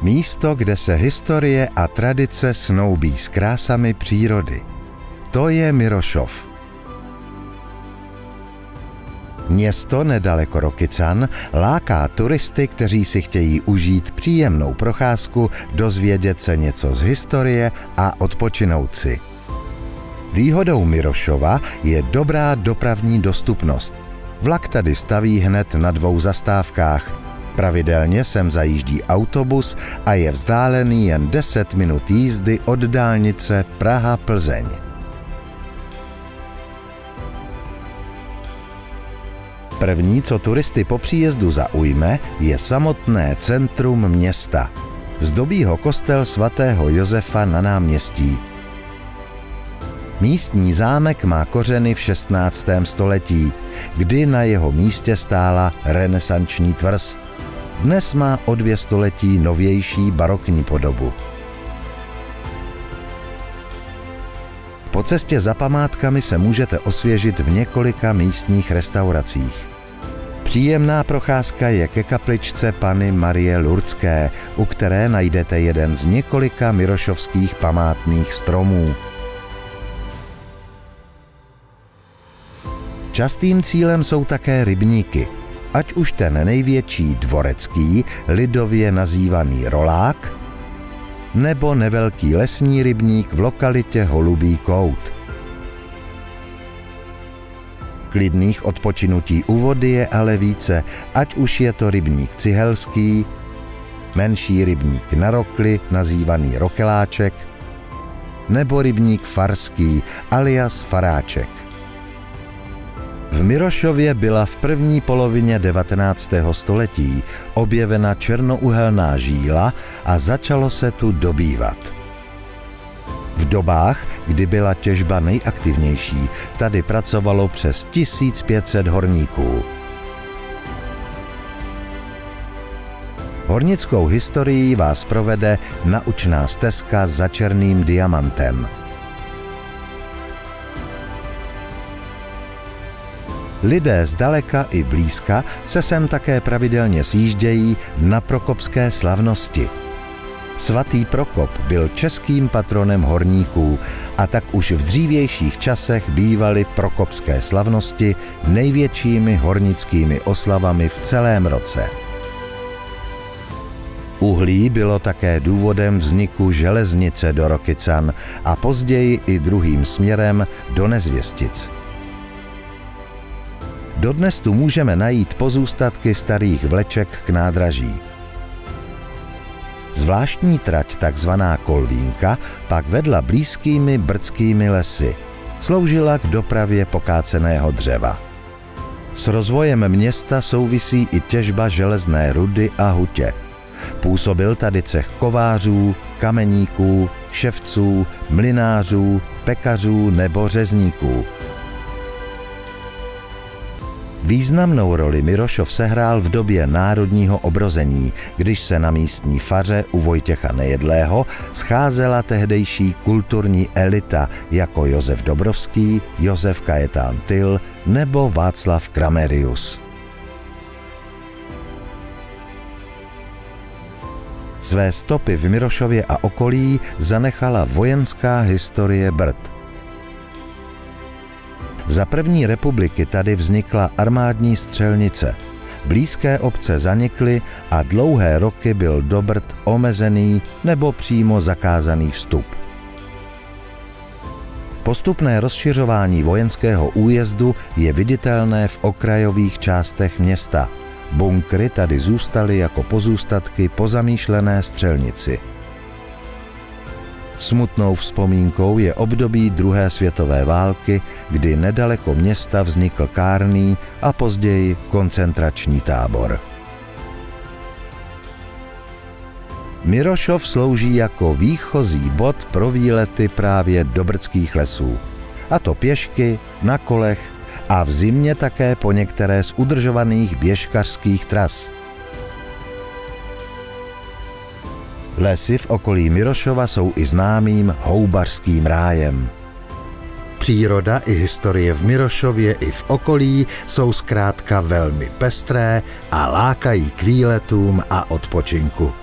Místo, kde se historie a tradice snoubí s krásami přírody. To je Mirošov. Město nedaleko Rokycan láká turisty, kteří si chtějí užít příjemnou procházku, dozvědět se něco z historie a odpočinout si. Výhodou Mirošova je dobrá dopravní dostupnost. Vlak tady staví hned na 2 zastávkách. Pravidelně sem zajíždí autobus a je vzdálený jen 10 minut jízdy od dálnice Praha-Plzeň. První, co turisty po příjezdu zaujme, je samotné centrum města. Zdobí ho kostel svatého Josefa na náměstí. Místní zámek má kořeny v 16. století, kdy na jeho místě stála renesanční tvrz. Dnes má o 2 století novější barokní podobu. Po cestě za památkami se můžete osvěžit v několika místních restauracích. Příjemná procházka je ke kapličce Panny Marie Lurdské, u které najdete jeden z několika mirošovských památných stromů. Častým cílem jsou také rybníky, ať už ten největší dvorecký, lidově nazývaný Rolák, nebo nevelký lesní rybník v lokalitě Holubý kout. Klidných odpočinutí u vody je ale více, ať už je to rybník Cihelský, menší rybník na Rokli, nazývaný Rokeláček, nebo rybník Farský, alias Faráček. V Mirošově byla v první polovině 19. století objevena černouhelná žíla a začalo se tu dobývat. V dobách, kdy byla těžba nejaktivnější, tady pracovalo přes 1500 horníků. Hornickou historií vás provede naučná stezka za černým diamantem. Lidé zdaleka i blízka se sem také pravidelně sjíždějí na prokopské slavnosti. Svatý Prokop byl českým patronem horníků a tak už v dřívějších časech bývaly prokopské slavnosti největšími hornickými oslavami v celém roce. Uhlí bylo také důvodem vzniku železnice do Rokycan a později i druhým směrem do Nezvěstic. Dodnes tu můžeme najít pozůstatky starých vleček k nádraží. Zvláštní trať, takzvaná Kolvínka, pak vedla blízkými brdskými lesy. Sloužila k dopravě pokáceného dřeva. S rozvojem města souvisí i těžba železné rudy a hutě. Působil tady cech kovářů, kameníků, ševců, mlynářů, pekařů nebo řezníků. Významnou roli Mirošov sehrál v době národního obrození, když se na místní faře u Vojtěcha Nejedlého scházela tehdejší kulturní elita jako Josef Dobrovský, Josef Kajetán Tyl nebo Václav Kramerius. Své stopy v Mirošově a okolí zanechala vojenská historie Brd. Za první republiky tady vznikla armádní střelnice. Blízké obce zanikly a dlouhé roky byl do Brd omezený nebo přímo zakázaný vstup. Postupné rozšiřování vojenského újezdu je viditelné v okrajových částech města. Bunkry tady zůstaly jako pozůstatky po zamýšlené střelnici. Smutnou vzpomínkou je období druhé světové války, kdy nedaleko města vznikl kárný a později koncentrační tábor. Mirošov slouží jako výchozí bod pro výlety právě do brdských lesů. A to pěšky, na kolech a v zimě také po některé z udržovaných běžkařských tras. Lesy v okolí Mirošova jsou i známým houbařským rájem. Příroda i historie v Mirošově i v okolí jsou zkrátka velmi pestré a lákají k výletům a odpočinku.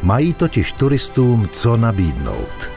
Mají totiž turistům co nabídnout.